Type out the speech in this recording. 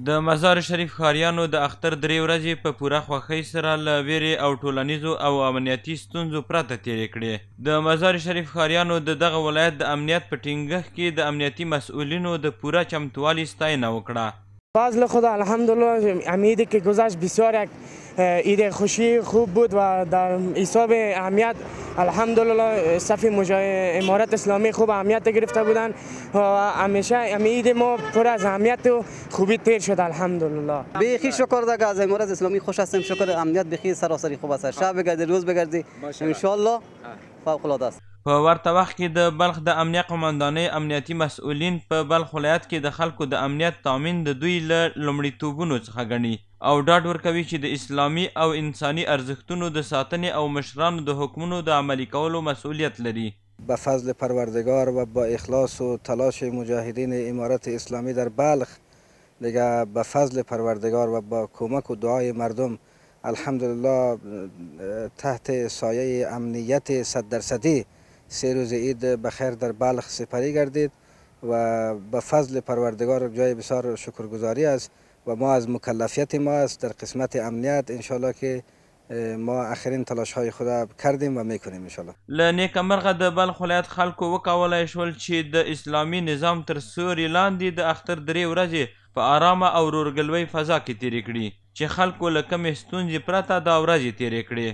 د مزار شریف ښاریانو د اختر 3 ورځې په پوره خوښۍ سره له ویرې او ټولنیزو او امنیتي ستونزو پرته تېرې کړې. د مزار شریف ښاریانو د دغه ولایت د امنیت په ټینګښت کې د امنیتي مسئولینو د پوره چمتووالي ستاینه وکړه. فضل خدا الحمدلله امیدی که گذشت بسیار یک عید خوشی خوب بود و در حساب اهمیت الحمدلله صف امارت اسلامی خوب اهمیت گرفته بودند و همیشه عید ما پر از اهمیت و خوبی تیر شد الحمدلله. بیخی شکر دیگه از امارت اسلامی خوش هستیم، شکر امنیت بیخی سراسری خوب است. شب بگردی روز بگردی ان شاء الله فوق العاده است. په ورته وخت کې د بلخ د امنیه قماندانۍ امنیتي مسؤلین په بلخ ولایت کې د خلکو د امنیت تامین د دوی له لومړیتوبونو څخه ګڼي او ډاډ ورکوي چې د اسلامي او انساني ارزښتونو د ساتنې او مشرانو د حکمونو د عملي کولو مسئولیت لري. به فضل پروردگار و با اخلاص و تلاش مجاهدین امارت اسلامی در بلخ دیگه به فضل پروردگار و با کمک و دعای مردم الحمدلله تحت سایه امنیت 100% 3 روز عید بخیر در بلخ سپری گردید و به فضل پروردگار جای بسیار شکرگزاری است و ما از مکلفیت ما است در قسمت امنیت انشالله که ما آخرین تلاش های خود کردیم و میکنیم انشالله. له نیکمرغه د بلخ ولایت خلکو وکولای شول چې د اسلامي نظام تر سیوري لاندې د اختر 3 ورځې په ارامه او ورورګلوۍ فضا کې تېرې کړي چې خلکو له کمې ستونزې پرته دا ورځې تېرې کړې.